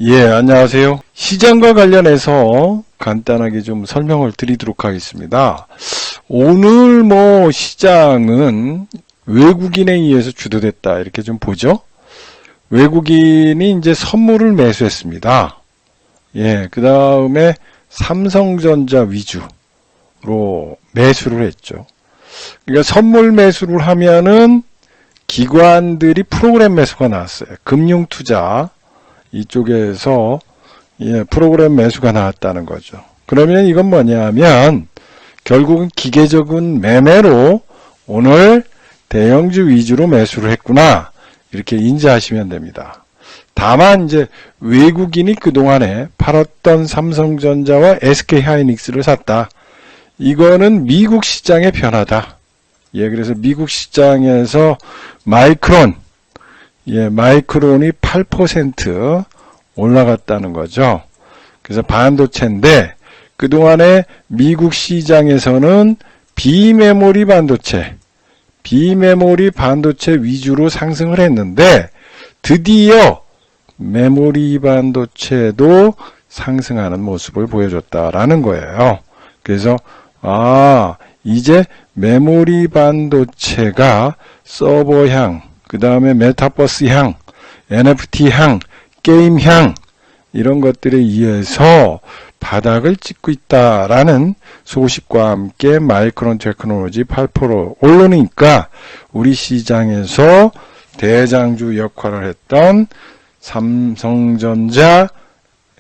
예, 안녕하세요. 시장과 관련해서 간단하게 좀 설명을 드리도록 하겠습니다. 오늘 시장은 외국인에 의해서 주도됐다. 이렇게 좀 보죠. 외국인이 이제 선물을 매수했습니다. 예, 그 다음에 삼성전자 위주로 매수를 했죠. 그러니까 선물 매수를 하면은 기관들이 프로그램 매수가 나왔어요. 금융투자 이쪽에서 프로그램 매수가 나왔다는 거죠. 그러면 이건 뭐냐면 결국은 기계적인 매매로 오늘 대형주 위주로 매수를 했구나 이렇게 인지하시면 됩니다. 다만 이제 외국인이 그동안에 팔았던 삼성전자와 SK하이닉스를 샀다. 이거는 미국 시장의 변화다. 그래서 미국 시장에서 마이크론이 8% 올라갔다는 거죠. 그래서 반도체인데 그동안에 미국 시장에서는 비메모리 반도체 위주로 상승을 했는데 드디어 메모리 반도체도 상승하는 모습을 보여줬다라는 거예요. 그래서 이제 메모리 반도체가 서버향, 그 다음에 메타버스향, NFT향, 게임향 이런 것들에 의해서 바닥을 찍고 있다라는 소식과 함께 마이크론 테크놀로지 8% 오르니까 우리 시장에서 대장주 역할을 했던 삼성전자,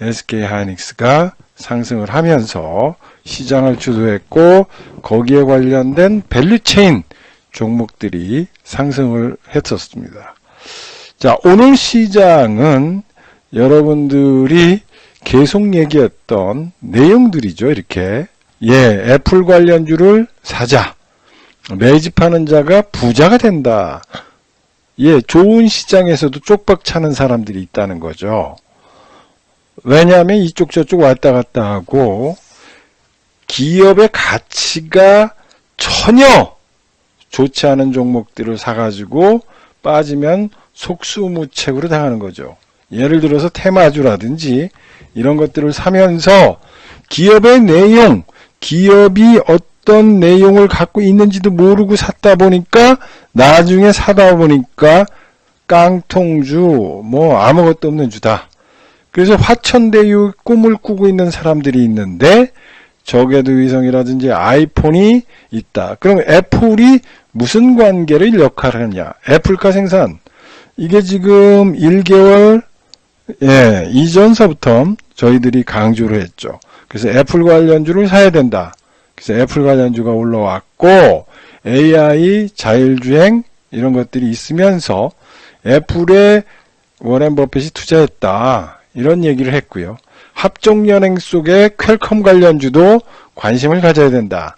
SK하이닉스가 상승을 하면서 시장을 주도했고 거기에 관련된 밸류체인 종목들이 상승을 했었습니다. 자, 오늘 시장은 여러분들이 계속 얘기했던 내용들이죠. 이렇게 애플 관련주를 사자. 매집하는 자가 부자가 된다. 좋은 시장에서도 쪽박 차는 사람들이 있다는 거죠. 왜냐하면 이쪽 저쪽 왔다 갔다 하고 기업의 가치가 전혀 좋지 않은 종목들을 사가지고 빠지면 속수무책으로 당하는 거죠. 예를 들어서 테마주라든지 이런 것들을 사면서 기업의 내용, 기업이 어떤 내용을 갖고 있는지도 모르고 샀다 보니까 나중에 사다 보니까 깡통주, 아무것도 없는 주다. 그래서 화천대유 꿈을 꾸고 있는 사람들이 있는데 저궤도 위성이라든지 아이폰이 있다. 그럼 애플이 무슨 관계를 역할하느냐? 애플카 생산. 이게 지금 1개월 이전서부터 저희들이 강조를 했죠. 그래서 애플 관련주를 사야 된다. 그래서 애플 관련주가 올라왔고 AI, 자율주행 이런 것들이 있으면서 애플에 워렌 버핏이 투자했다. 이런 얘기를 했고요. 합종연행 속에 퀄컴 관련주도 관심을 가져야 된다.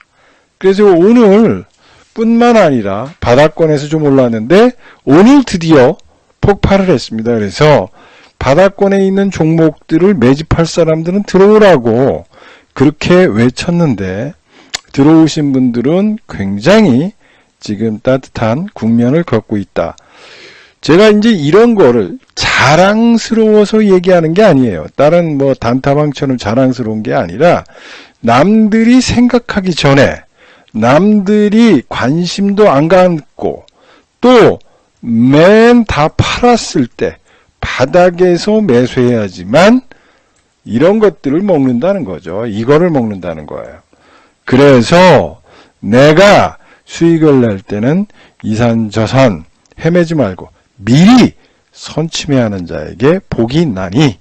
그래서 오늘 뿐만 아니라 바닥권에서 좀 올랐는데 오늘 드디어 폭발을 했습니다. 그래서 바닥권에 있는 종목들을 매집할 사람들은 들어오라고 그렇게 외쳤는데 들어오신 분들은 굉장히 지금 따뜻한 국면을 겪고 있다. 제가 이제 이런 거를 자랑스러워서 얘기하는 게 아니에요. 다른 단타방처럼 자랑스러운 게 아니라 남들이 생각하기 전에 남들이 관심도 안 갖고 또 맨 다 팔았을 때 바닥에서 매수해야지만 이런 것들을 먹는다는 거죠. 이거를 먹는다는 거예요. 그래서 내가 수익을 낼 때는 이산저산 헤매지 말고 미리 선침해하는 자에게 복이 있나니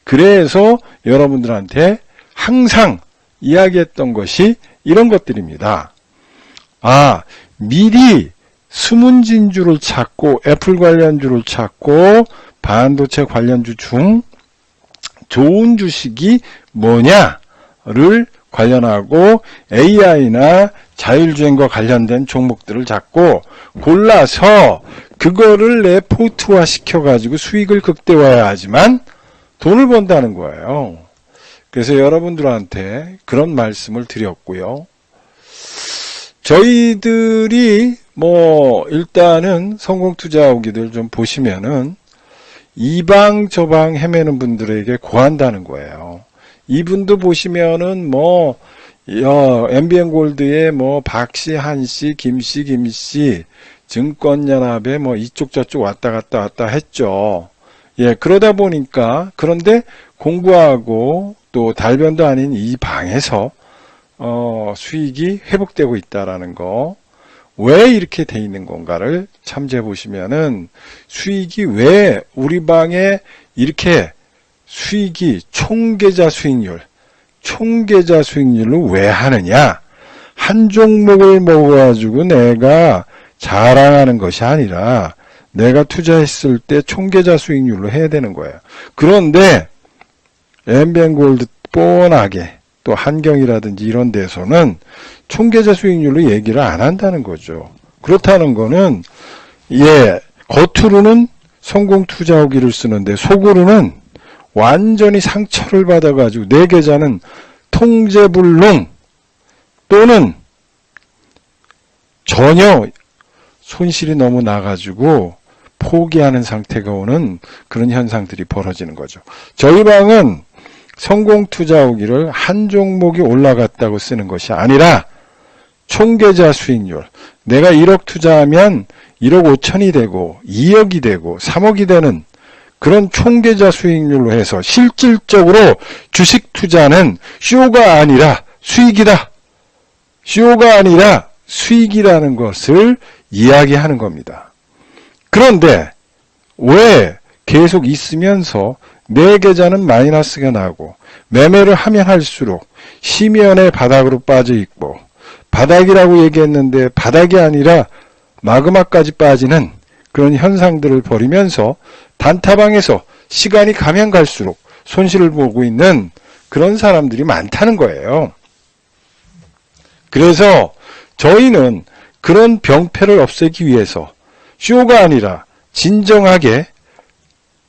그래서 여러분들한테 항상 이야기했던 것이 이런 것들입니다. 미리 숨은 진주를 찾고 애플 관련주를 찾고 반도체 관련주 중 좋은 주식이 뭐냐를 관련하고 AI나 자율주행과 관련된 종목들을 잡고 골라서 그거를 내 포트화 시켜가지고 수익을 극대화해야지만 돈을 번다는 거예요. 그래서 여러분들한테 그런 말씀을 드렸고요. 저희들이 일단은 성공투자오기들 좀 보시면은 이 방 저 방 헤매는 분들에게 고한다는 거예요. 이분도 보시면은 뭐 MBN 골드에 뭐 박씨, 한씨, 김씨 증권연합에 뭐 이쪽 저쪽 왔다 갔다 했죠. 예, 그러다 보니까 그런데 공부하고 또 달변도 아닌 이 방에서 수익이 회복되고 있다라는 거. 왜 이렇게 돼 있는 건가를 참조해 보시면은 수익이 왜 우리 방에 이렇게 수익이 총계좌 수익률로 왜 하느냐? 한 종목을 먹어가지고 내가 자랑하는 것이 아니라 내가 투자했을 때 총계좌 수익률로 해야 되는 거예요. 그런데 MBN 골드 뻔하게 또 한경이라든지 이런 데서는 총계좌 수익률로 얘기를 안 한다는 거죠. 그렇다는 거는 겉으로는 성공 투자후기를 쓰는데 속으로는 완전히 상처를 받아가지고 내 계좌는 통제불능 또는 전혀 손실이 너무 나가지고 포기하는 상태가 오는 그런 현상들이 벌어지는 거죠. 저희 방은 성공 투자후기를 한 종목이 올라갔다고 쓰는 것이 아니라 총계좌 수익률, 내가 1억 투자하면 1억 5천이 되고 2억이 되고 3억이 되는 그런 총계좌 수익률로 해서 실질적으로 주식 투자는 쇼가 아니라 수익이다. 쇼가 아니라 수익이라는 것을 이야기하는 겁니다. 그런데 왜 계속 있으면서 내 계좌는 마이너스가 나고 매매를 하면 할수록 심연의 바닥으로 빠져 있고 바닥이라고 얘기했는데 바닥이 아니라 마그마까지 빠지는 그런 현상들을 벌이면서 단타방에서 시간이 가면 갈수록 손실을 보고 있는 그런 사람들이 많다는 거예요. 그래서 저희는 그런 병폐를 없애기 위해서 쇼가 아니라 진정하게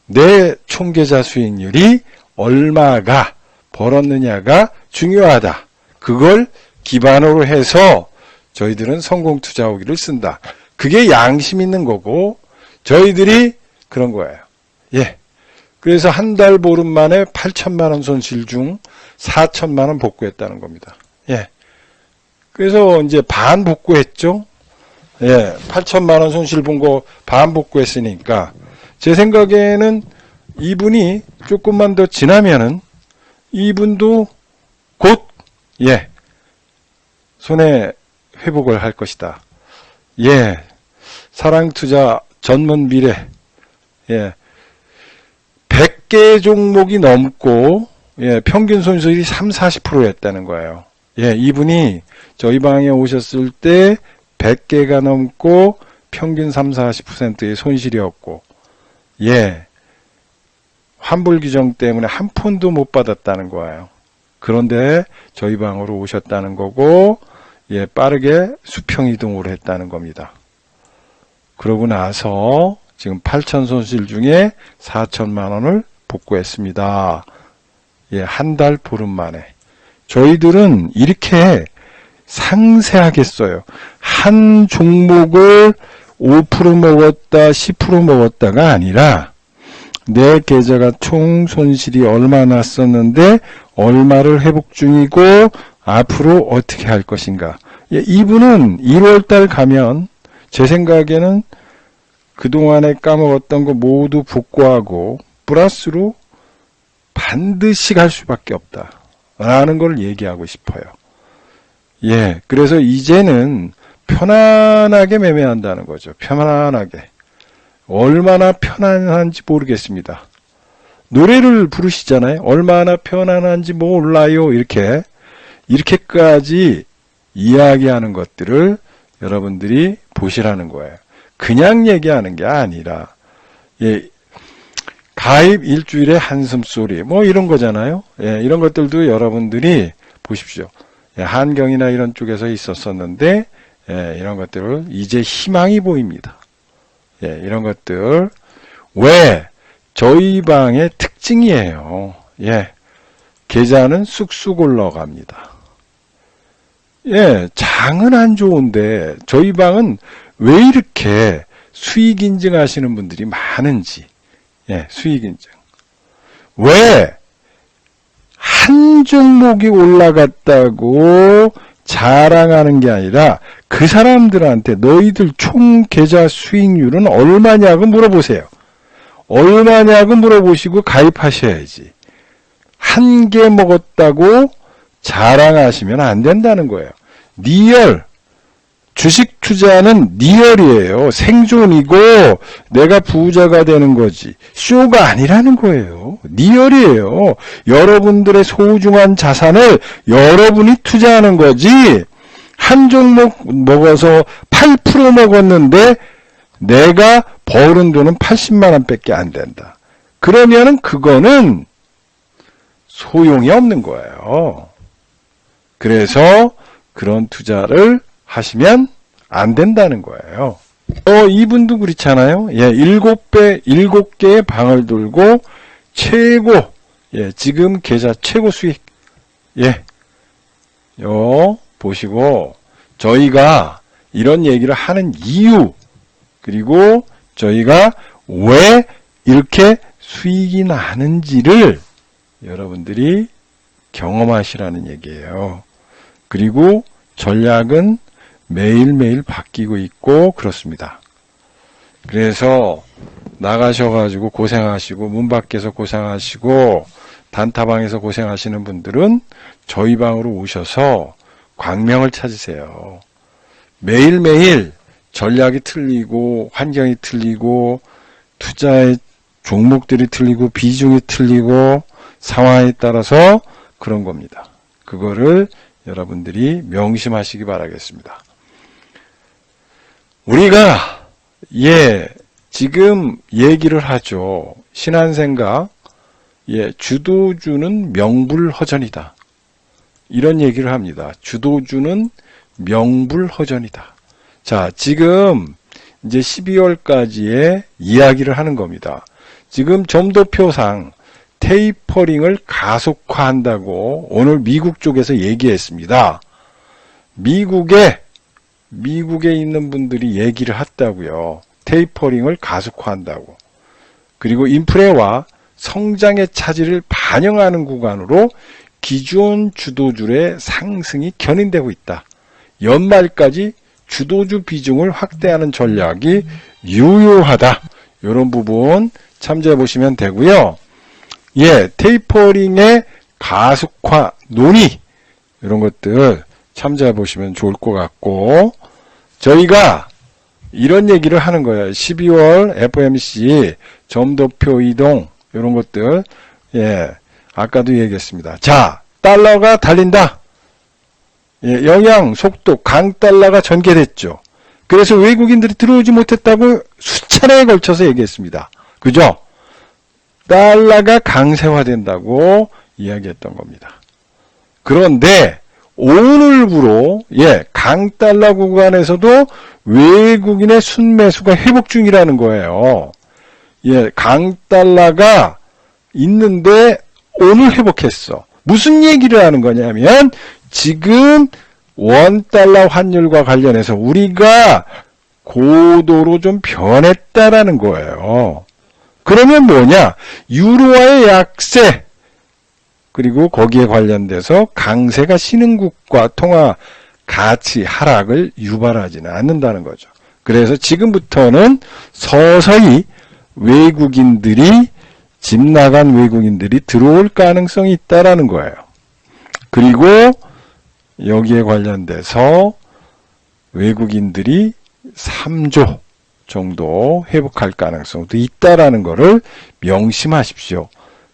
내 총계좌 수익률이 얼마가 벌었느냐가 중요하다. 그걸 기반으로 해서 저희들은 성공 투자후기를 쓴다. 그게 양심 있는 거고 저희들이 그런 거예요. 예. 그래서 한 달 보름 만에 8천만 원 손실 중 4천만 원 복구했다는 겁니다. 예. 그래서 이제 반 복구했죠. 예. 8천만 원 손실 본 거 반 복구했으니까 제 생각에는 이분이 조금만 더 지나면은 이분도 곧 손해 회복을 할 것이다. 예. 사랑투자 전문 미래. 예. 100개 종목이 넘고 평균 손실이 30-40%였다는 거예요. 예, 이분이 저희 방에 오셨을 때 100개가 넘고 평균 30-40%의 손실이었고 환불 규정 때문에 한 푼도 못 받았다는 거예요. 그런데 저희 방으로 오셨다는 거고 빠르게 수평 이동을 했다는 겁니다. 그러고 나서 지금 8천 손실 중에 4천만 원을 복구했습니다. 한 달 보름 만에. 저희들은 이렇게 상세하게 써요. 한 종목을 5% 먹었다, 10% 먹었다가 아니라 내 계좌가 총 손실이 얼마 났었는데 얼마를 회복 중이고 앞으로 어떻게 할 것인가. 이분은 1월달 가면 제 생각에는 그동안에 까먹었던 거 모두 복구하고 플러스로 반드시 갈 수밖에 없다 라는 걸 얘기하고 싶어요. 그래서 이제는 편안하게 매매한다는 거죠. 편안하게. 얼마나 편안한지 모르겠습니다. 노래를 부르시잖아요. 얼마나 편안한지 몰라요. 이렇게까지 이야기하는 것들을 여러분들이 보시라는 거예요. 그냥 얘기하는 게 아니라 가입 일주일에 한숨소리 뭐 이런 거잖아요. 이런 것들도 여러분들이 보십시오. 한경이나 이런 쪽에서 있었었는데 이런 것들을 이제 희망이 보입니다. 이런 것들 왜 저희 방의 특징이에요. 계좌는 쑥쑥 올라갑니다. 장은 안 좋은데 저희 방은 왜 이렇게 수익 인증하시는 분들이 많은지 예, 수익 인증. 왜? 한 종목이 올라갔다고 자랑하는 게 아니라 그 사람들한테 너희들 총 계좌 수익률은 얼마냐고 물어보세요. 얼마냐고 물어보시고 가입하셔야지. 한 개 먹었다고 자랑하시면 안 된다는 거예요. 리얼. 주식 투자는 리얼이에요. 생존이고 내가 부자가 되는 거지. 쇼가 아니라는 거예요. 리얼이에요. 여러분들의 소중한 자산을 여러분이 투자하는 거지. 한 종목 먹어서 8% 먹었는데 내가 벌은 돈은 80만 원밖에 안 된다. 그러면은 그거는 소용이 없는 거예요. 그래서 그런 투자를 하시면 안 된다는 거예요. 이분도 그렇잖아요. 예, 7개의 방을 돌고 최고, 예, 지금 계좌 최고 수익. 예, 보시고, 저희가 이런 얘기를 하는 이유, 그리고 저희가 왜 이렇게 수익이 나는지를 여러분들이 경험하시라는 얘기예요. 그리고 전략은 매일매일 바뀌고 있고 그렇습니다. 그래서 나가셔가지고 고생하시고 문 밖에서 고생하시고 단타방에서 고생하시는 분들은 저희 방으로 오셔서 광명을 찾으세요. 매일매일 전략이 틀리고 환경이 틀리고 투자의 종목들이 틀리고 비중이 틀리고 상황에 따라서 그런 겁니다. 그거를 여러분들이 명심하시기 바라겠습니다. 우리가 지금 얘기를 하죠. 신한생각 주도주는 명불허전이다. 이런 얘기를 합니다. 주도주는 명불허전이다. 자, 지금 이제 12월까지의 이야기를 하는 겁니다. 지금 점도표상 테이퍼링을 가속화한다고 오늘 미국 쪽에서 얘기했습니다. 미국에 있는 분들이 얘기를 했다고요. 테이퍼링을 가속화한다고. 그리고 인플레와 성장의 차질을 반영하는 구간으로 기존 주도주의 상승이 견인되고 있다. 연말까지 주도주 비중을 확대하는 전략이 유효하다. 이런 부분 참조해 보시면 되고요. 테이퍼링의 가속화 논의 이런 것들 참조해 보시면 좋을 것 같고, 저희가 이런 얘기를 하는 거예요. 12월 FOMC 점도표 이동 이런 것들 아까도 얘기했습니다. 자, 달러가 달린다. 영향, 속도, 강달러가 전개됐죠. 그래서 외국인들이 들어오지 못했다고 수차례에 걸쳐서 얘기했습니다. 그죠? 달러가 강세화된다고 이야기했던 겁니다. 그런데 오늘부로 강달러 구간에서도 외국인의 순매수가 회복 중이라는 거예요. 강달러가 있는데 오늘 회복했어. 무슨 얘기를 하는 거냐면 지금 원달러 환율과 관련해서 우리가 고도로 좀 변했다라는 거예요. 그러면 뭐냐? 유로화의 약세, 그리고 거기에 관련돼서 강세가 신흥국과 통화 가치 하락을 유발하지는 않는다는 거죠. 그래서 지금부터는 서서히 집 나간 외국인들이 들어올 가능성이 있다라는 거예요. 그리고 여기에 관련돼서 외국인들이 3조 정도 회복할 가능성도 있다라는 것을 명심하십시오.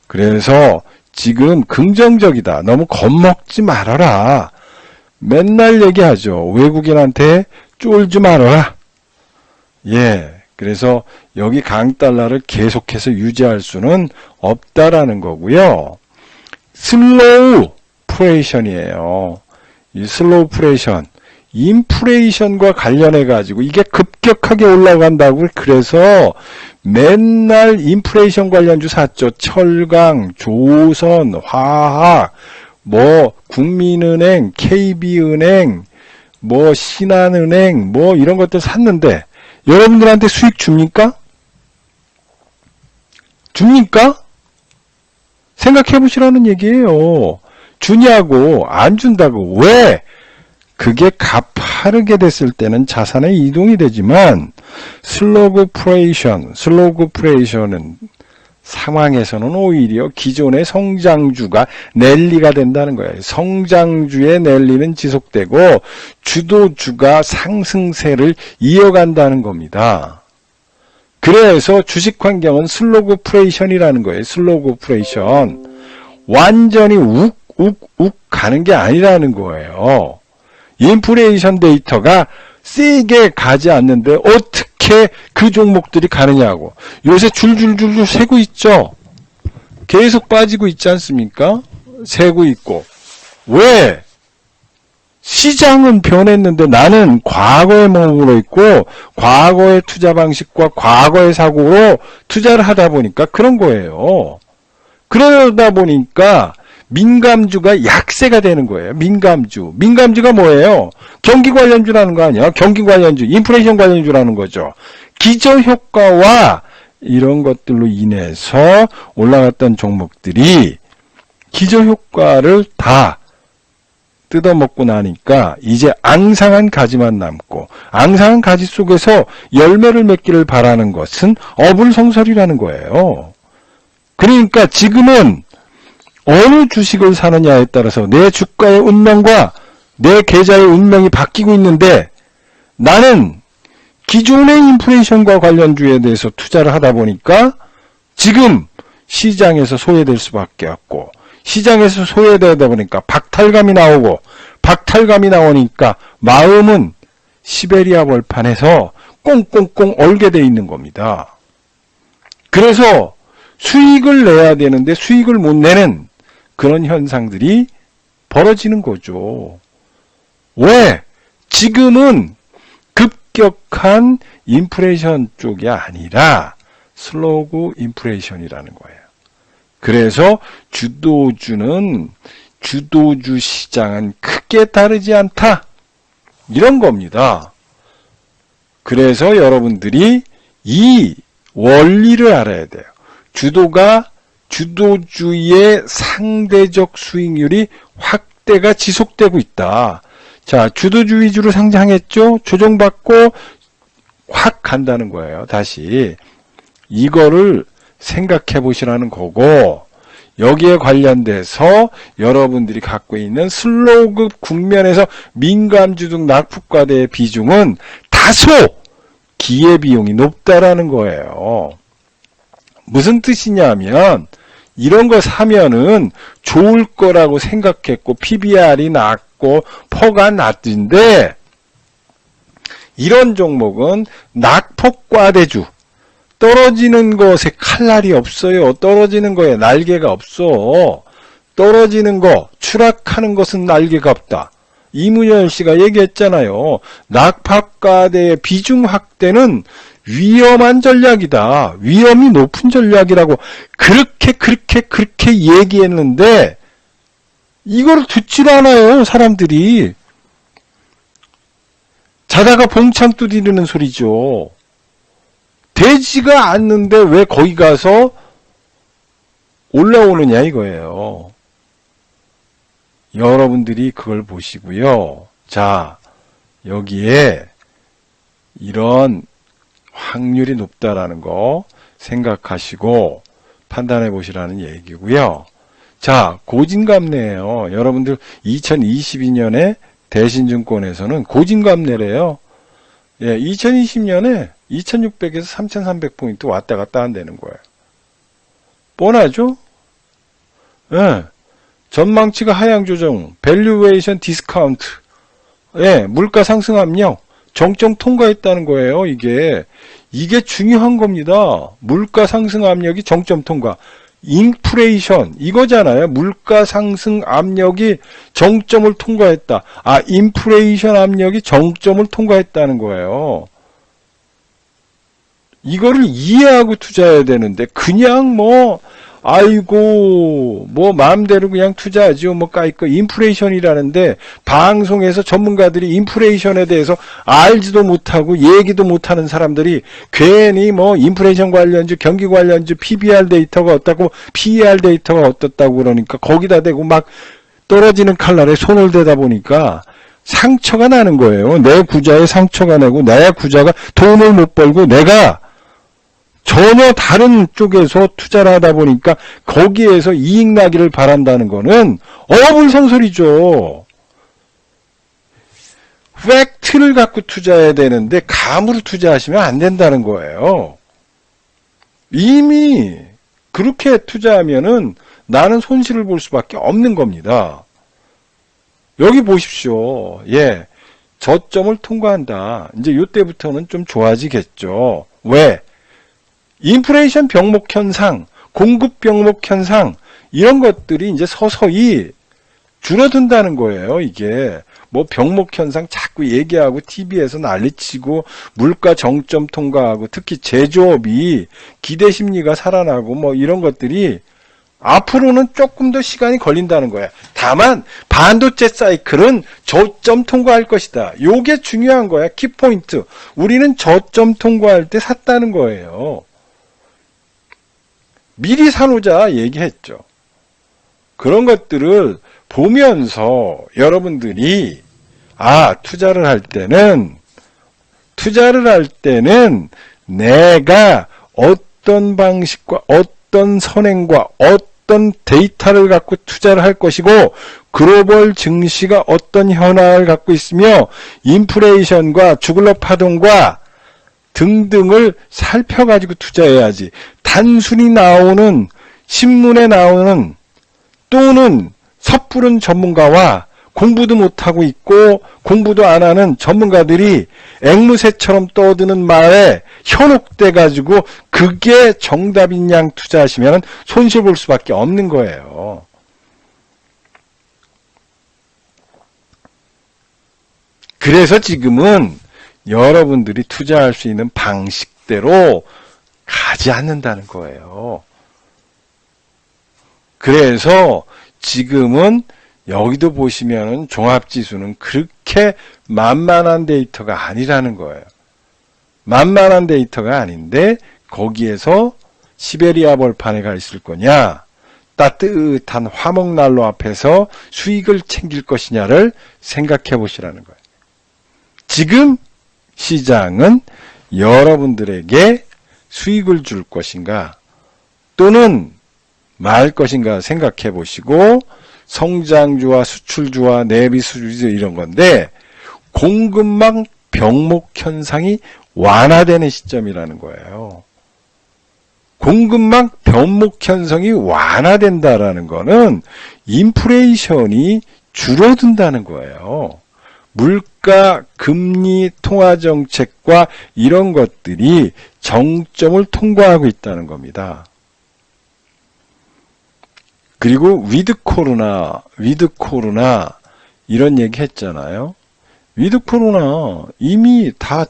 그래서 지금 긍정적이다. 너무 겁먹지 말아라. 맨날 얘기하죠. 외국인한테 쫄지 말아라. 그래서 여기 강달러를 계속해서 유지할 수는 없다라는 거고요. 슬로우 프레이션이에요. 이 슬로우 프레이션, 인플레이션과 관련해 가지고 이게 급격하게 올라간다고. 그래서 맨날 인플레이션 관련주 샀죠. 철강, 조선, 화학, 국민은행, KB은행, 신한은행, 이런 것들 샀는데 여러분들한테 수익 줍니까? 줍니까? 생각해 보시라는 얘기예요. 주냐고, 안 준다고. 왜? 그게 가파르게 됐을 때는 자산의 이동이 되지만 슬로그프레이션은 상황에서는 오히려 기존의 성장주가 랠리가 된다는 거예요. 성장주의 랠리는 지속되고 주도주가 상승세를 이어간다는 겁니다. 그래서 주식 환경은 슬로그프레이션이라는 거예요. 슬로그프레이션. 완전히 욱 가는 게 아니라는 거예요. 인플레이션 데이터가 세게 가지 않는데 어떻게 그 종목들이 가느냐고. 요새 줄줄줄줄 세고 있죠. 계속 빠지고 있지 않습니까? 세고 있고. 왜? 시장은 변했는데 나는 과거에 머물러 있고 과거의 투자 방식과 과거의 사고로 투자를 하다 보니까 그런 거예요. 그러다 보니까 민감주가 약세가 되는 거예요. 민감주가 뭐예요? 경기 관련주라는 거 아니야? 경기 관련주, 인플레이션 관련주라는 거죠. 기저효과와 이런 것들로 인해서 올라갔던 종목들이 기저효과를 다 뜯어먹고 나니까 이제 앙상한 가지만 남고, 앙상한 가지 속에서 열매를 맺기를 바라는 것은 어불성설이라는 거예요. 그러니까 지금은 어느 주식을 사느냐에 따라서 내 주가의 운명과 내 계좌의 운명이 바뀌고 있는데, 나는 기존의 인플레이션과 관련주에 대해서 투자를 하다 보니까 지금 시장에서 소외될 수밖에 없고, 시장에서 소외되다 보니까 박탈감이 나오고, 박탈감이 나오니까 마음은 시베리아 벌판에서 꽁꽁꽁 얼게 돼 있는 겁니다. 그래서 수익을 내야 되는데 수익을 못 내는 그런 현상들이 벌어지는 거죠. 왜? 지금은 급격한 인플레이션 쪽이 아니라 슬로우 인플레이션이라는 거예요. 그래서 주도주 시장은 크게 다르지 않다. 이런 겁니다. 그래서 여러분들이 이 원리를 알아야 돼요. 주도주의 상대적 수익률이 확대가 지속되고 있다. 자, 주도주 위주로 상장했죠? 조정받고 확 간다는 거예요. 다시. 이거를 생각해 보시라는 거고, 여기에 관련돼서 여러분들이 갖고 있는 슬로우 국면에서 민감주 등 낙폭과대의 비중은 다소 기회비용이 높다라는 거예요. 무슨 뜻이냐면, 이런 거 사면은 좋을 거라고 생각했고 PBR이 낮고 퍼가 낮은데, 이런 종목은 낙폭과대주, 떨어지는 것에 칼날이 없어요. 떨어지는 거에 날개가 없어. 떨어지는 거, 추락하는 것은 날개가 없다. 이문열 씨가 얘기했잖아요. 낙폭과대의 비중 확대는 위험한 전략이다. 위험이 높은 전략이라고 그렇게 얘기했는데 이걸 듣질 않아요. 사람들이. 자다가 봉창 두드리는 소리죠. 되지가 않는데 왜 거기 가서 올라오느냐 이거예요. 여러분들이 그걸 보시고요. 자, 여기에 이런 확률이 높다라는 거 생각하시고 판단해 보시라는 얘기고요. 자, 고진감래예요. 여러분들 2022년에 대신증권에서는 고진감래래요. 예, 2020년에 2600에서 3300포인트 왔다 갔다 한다는 거예요. 뻔하죠? 예. 전망치가 하향 조정, 밸류에이션 디스카운트, 예, 물가 상승 압력, 정점 통과했다는 거예요. 이게 중요한 겁니다. 물가 상승 압력이 정점 통과. 인플레이션 이거잖아요. 물가 상승 압력이 정점을 통과했다. 아, 인플레이션 압력이 정점을 통과했다는 거예요. 이거를 이해하고 투자해야 되는데 그냥 뭐 아이고, 뭐, 마음대로 그냥 투자하죠. 뭐, 까이거 인플레이션이라는데, 방송에서 전문가들이 인플레이션에 대해서 알지도 못하고, 얘기도 못하는 사람들이 괜히 뭐, 인플레이션 관련주, 경기 관련주, PBR 데이터가 어떻고, PER 데이터가 어떻다고 그러니까, 거기다 대고 막 떨어지는 칼날에 손을 대다 보니까, 상처가 나는 거예요. 내 구자에 상처가 나고, 내 구자가 돈을 못 벌고, 내가 전혀 다른 쪽에서 투자를 하다 보니까 거기에서 이익 나기를 바란다는 거는 어불성설이죠. 팩트를 갖고 투자해야 되는데 감으로 투자하시면 안 된다는 거예요. 이미 그렇게 투자하면은 나는 손실을 볼 수밖에 없는 겁니다. 여기 보십시오. 예, 저점을 통과한다. 이제 이때부터는 좀 좋아지겠죠. 왜? 인플레이션 병목 현상, 공급 병목 현상, 이런 것들이 이제 서서히 줄어든다는 거예요, 이게. 뭐 병목 현상 자꾸 얘기하고 TV에서 난리치고 물가 정점 통과하고 특히 제조업이 기대 심리가 살아나고 뭐 이런 것들이 앞으로는 조금 더 시간이 걸린다는 거야. 다만 반도체 사이클은 저점 통과할 것이다. 요게 중요한 거야. 키포인트. 우리는 저점 통과할 때 샀다는 거예요. 미리 사놓자 얘기했죠. 그런 것들을 보면서 여러분들이 투자를 할 때는 내가 어떤 방식과 어떤 선행과 어떤 데이터를 갖고 투자를 할 것이고 글로벌 증시가 어떤 현황을 갖고 있으며 인플레이션과 주글러 파동과 등등을 살펴가지고 투자해야지. 단순히 나오는 신문에 나오는 또는 섣부른 전문가와 공부도 못하고 있고 공부도 안 하는 전문가들이 앵무새처럼 떠드는 말에 현혹돼 가지고 그게 정답인 양 투자하시면 손실 볼 수밖에 없는 거예요. 그래서 지금은 여러분들이 투자할 수 있는 방식대로 가지 않는다는 거예요. 그래서 지금은 여기도 보시면은 종합지수는 그렇게 만만한 데이터가 아니라는 거예요. 만만한 데이터가 아닌데 거기에서 시베리아 벌판에 있을 거냐, 따뜻한 화목난로 앞에서 수익을 챙길 것이냐를 생각해 보시라는 거예요. 지금 시장은 여러분들에게 수익을 줄 것인가 또는 말 것인가 생각해 보시고 성장주와 수출주와 내비수주 이런 건데 공급망 병목 현상이 완화되는 시점이라는 거예요. 공급망 병목 현상이 완화된다라는 거는 인플레이션이 줄어든다는 거예요. 물가, 금리, 통화정책과 이런 것들이 정점을 통과하고 있다는 겁니다. 그리고 위드 코로나 이런 얘기 했잖아요. 위드 코로나 이미 다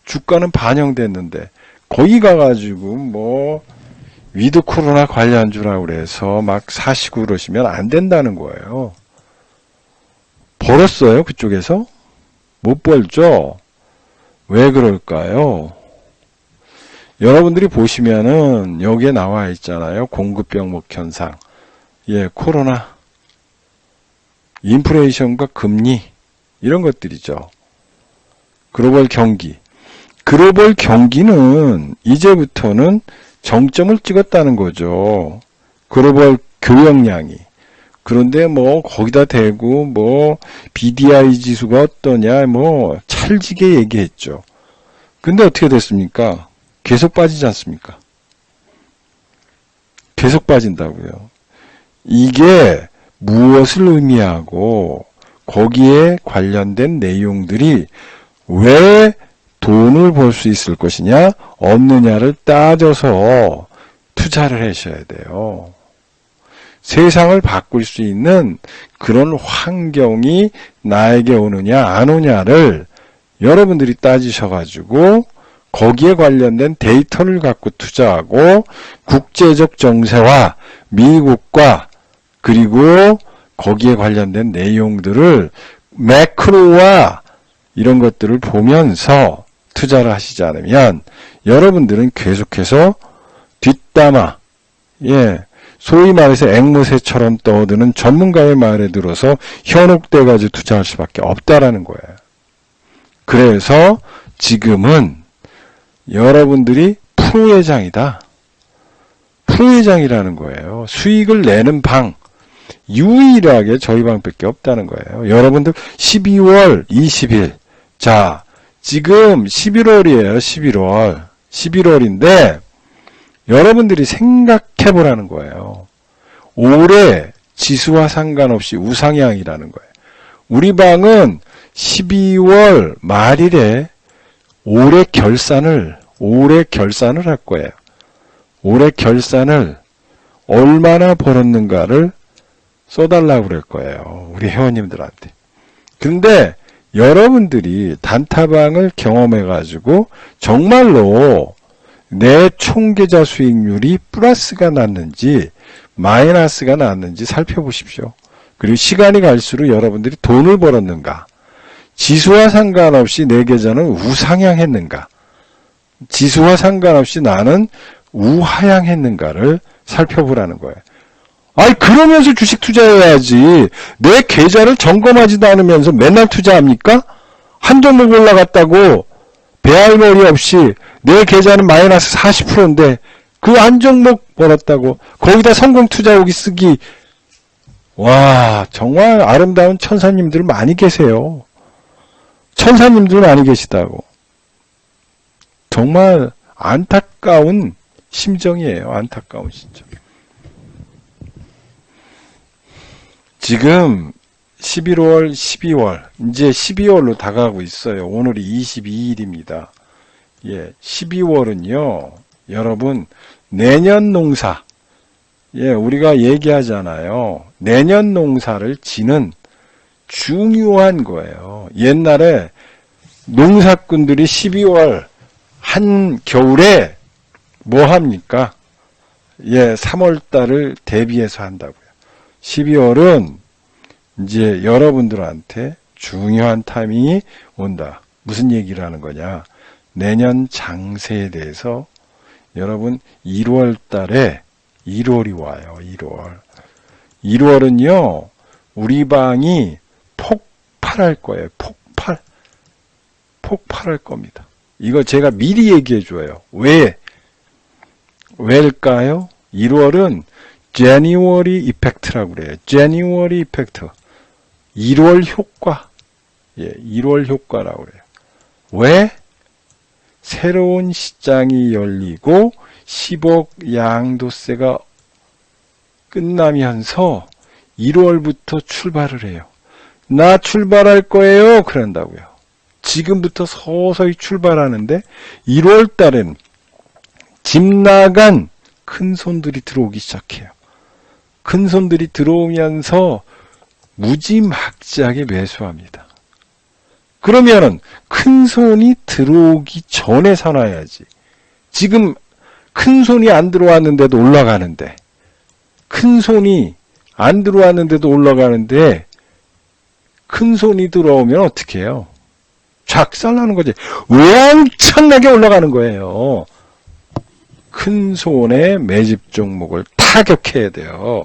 주가는 반영됐는데 거기 가가지고 뭐 위드 코로나 관련주라고 그래서 막 사시고 그러시면 안 된다는 거예요. 벌었어요, 그쪽에서? 못 벌죠? 왜 그럴까요? 여러분들이 보시면은 여기에 나와 있잖아요. 공급 병목 현상. 예, 코로나, 인플레이션과 금리 이런 것들이죠. 글로벌 경기. 글로벌 경기는 이제부터는 정점을 찍었다는 거죠. 글로벌 교역량이. 그런데 뭐 거기다 대고 뭐 BDI 지수가 어떠냐 뭐 찰지게 얘기했죠. 근데 어떻게 됐습니까? 계속 빠지지 않습니까? 계속 빠진다고요. 이게 무엇을 의미하고 거기에 관련된 내용들이 왜 돈을 벌 수 있을 것이냐 없느냐를 따져서 투자를 하셔야 돼요. 세상을 바꿀 수 있는 그런 환경이 나에게 오느냐 안 오냐를 여러분들이 따지셔가지고 거기에 관련된 데이터를 갖고 투자하고 국제적 정세와 미국과 그리고 거기에 관련된 내용들을 매크로와 이런 것들을 보면서 투자를 하시지 않으면 여러분들은 계속해서 뒷담화, 소위 말해서 앵무새처럼 떠드는 전문가의 말에 들어서 현혹돼가지고 투자할 수밖에 없다라는 거예요. 그래서 지금은 여러분들이 프로회장이다. 프로회장이라는 거예요. 수익을 내는 방, 유일하게 저희 방밖에 없다는 거예요. 여러분들 12월 20일, 자, 지금 11월이에요. 11월인데 여러분들이 생각해 보라는 거예요. 올해 지수와 상관없이 우상향이라는 거예요. 우리 방은 12월 말일에 올해 결산을 할 거예요. 올해 결산을 얼마나 벌었는가를 써달라고 그럴 거예요. 우리 회원님들한테. 근데 여러분들이 단타방을 경험해가지고 정말로 내 총계좌 수익률이 플러스가 났는지 마이너스가 났는지 살펴보십시오. 그리고 시간이 갈수록 여러분들이 돈을 벌었는가, 지수와 상관없이 내 계좌는 우상향했는가, 지수와 상관없이 나는 우하향했는가를 살펴보라는 거예요. 아니 그러면서 주식 투자해야지. 내 계좌를 점검하지도 않으면서 맨날 투자합니까? 한 종목 올라갔다고 배알머리 없이 내 계좌는 마이너스 40%인데 그 한 종목 벌었다고 거기다 성공 투자오기 쓰기. 와, 정말 아름다운 천사님들 많이 계세요. 천사님들 많이 계시다고. 정말 안타까운 심정이에요. 안타까운 심정. 지금 11월, 12월, 이제 12월로 다가가고 있어요. 오늘이 22일입니다. 12월은요, 여러분, 내년 농사, 우리가 얘기하잖아요. 내년 농사를 지는 중요한 거예요. 옛날에 농사꾼들이 12월 한겨울에 뭐 합니까? 3월 달을 대비해서 한다고요. 12월은 이제 여러분들한테 중요한 타이밍이 온다. 무슨 얘기를 하는 거냐? 내년 장세에 대해서 여러분 1월 달에 1월이 와요. 1월. 1월은요. 우리 방이 폭발할 거예요. 폭발할 겁니다. 이거 제가 미리 얘기해 줘요. 왜일까요? 1월은 January 이펙트라고 그래요. January 이펙트. 1월 효과. 1월 효과라고 그래요. 왜? 새로운 시장이 열리고 10억 양도세가 끝나면서 1월부터 출발을 해요. 나 출발할 거예요. 그런다고요. 지금부터 서서히 출발하는데 1월 달엔 집 나간 큰 손들이 들어오기 시작해요. 큰 손들이 들어오면서 무지막지하게 매수합니다. 그러면은 큰 손이 들어오기 전에 사놔야지. 지금 큰 손이 안 들어왔는데도 올라가는데, 큰 손이 안 들어왔는데도 올라가는데 큰 손이 들어오면 어떻게 해요? 작살나는 거지. 엄청나게 올라가는 거예요. 큰 손의 매집 종목을 타격해야 돼요.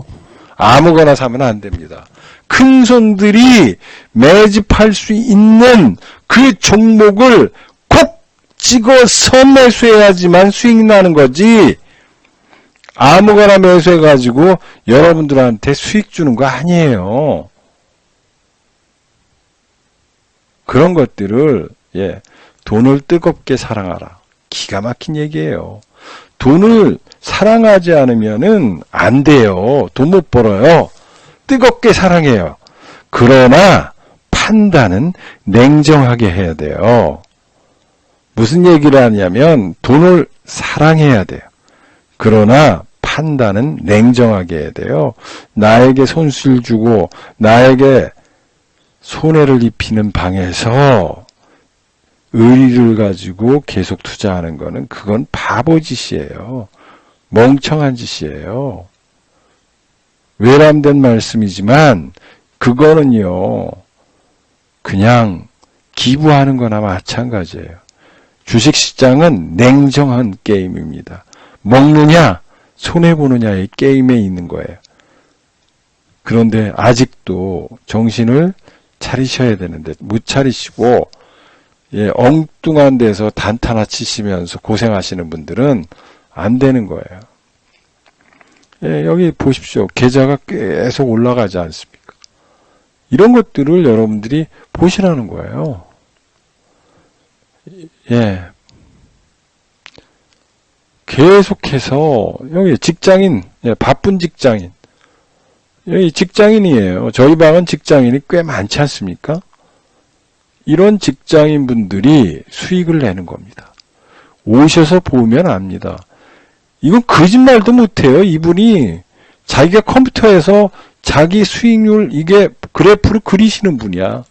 아무거나 사면 안 됩니다. 큰 손들이 매집할 수 있는 그 종목을 콕 찍어서 매수해야지만 수익 나는 거지. 아무거나 매수해가지고 여러분들한테 수익 주는 거 아니에요. 그런 것들을 돈을 뜨겁게 사랑하라. 기가 막힌 얘기예요. 돈을 사랑하지 않으면은 안 돼요. 돈 못 벌어요. 뜨겁게 사랑해요. 그러나 판단은 냉정하게 해야 돼요. 무슨 얘기를 하냐면 돈을 사랑해야 돼요. 그러나 판단은 냉정하게 해야 돼요. 나에게 손실 주고 나에게 손해를 입히는 방에서 의리를 가지고 계속 투자하는 거는 그건 바보짓이에요. 멍청한 짓이에요. 외람된 말씀이지만 그거는요, 그냥 기부하는 거나 마찬가지예요. 주식시장은 냉정한 게임입니다. 먹느냐, 손해보느냐의 게임에 있는 거예요. 그런데 아직도 정신을 차리셔야 되는데 못 차리시고 엉뚱한 데서 단타나 치시면서 고생하시는 분들은 안 되는 거예요. 여기 보십시오. 계좌가 계속 올라가지 않습니까? 이런 것들을 여러분들이 보시라는 거예요. 계속해서 여기 직장인, 바쁜 직장인, 여기 직장인이에요. 저희 방은 직장인이 꽤 많지 않습니까? 이런 직장인 분들이 수익을 내는 겁니다. 오셔서 보면 압니다. 이건 거짓말도 못해요. 이분이 자기가 컴퓨터에서 자기 수익률 이게 그래프를 그리시는 분이야.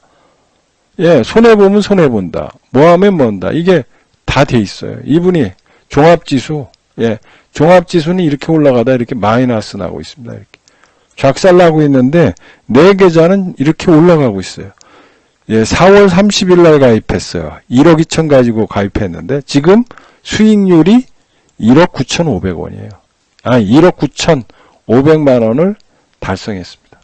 손해보면 손해본다. 뭐하면 뭔다. 이게 다 돼 있어요. 이분이 종합지수, 종합지수는 이렇게 올라가다 이렇게 마이너스 나고 있습니다. 이렇게. 작살나고 있는데 내 계좌는 이렇게 올라가고 있어요. 4월 30일 날 가입했어요. 1억 2천 가지고 가입했는데 지금 수익률이 1억 9,500원이에요. 1억 9,500만 원을 달성했습니다.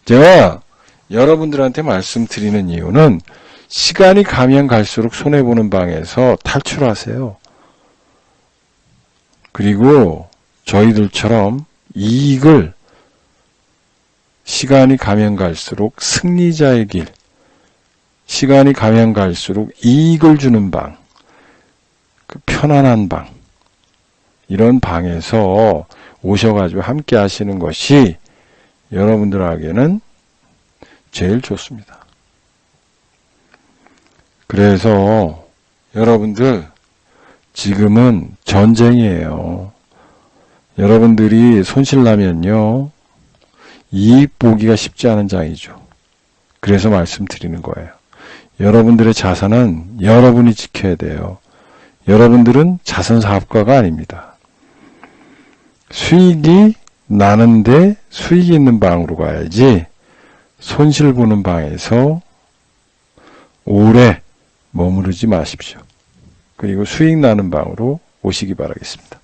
제가 여러분들한테 말씀드리는 이유는 시간이 가면 갈수록 손해보는 방에서 탈출하세요. 그리고 저희들처럼 이익을 시간이 가면 갈수록 승리자의 길, 시간이 가면 갈수록 이익을 주는 방, 그 편안한 방, 이런 방에서 오셔가지고 함께 하시는 것이 여러분들에게는 제일 좋습니다. 그래서 여러분들 지금은 전쟁이에요. 여러분들이 손실나면요, 이익 보기가 쉽지 않은 장이죠. 그래서 말씀드리는 거예요. 여러분들의 자산은 여러분이 지켜야 돼요. 여러분들은 자선사업가가 아닙니다. 수익이 나는데 수익이 있는 방으로 가야지 손실 보는 방에서 오래 머무르지 마십시오. 그리고 수익 나는 방으로 오시기 바라겠습니다.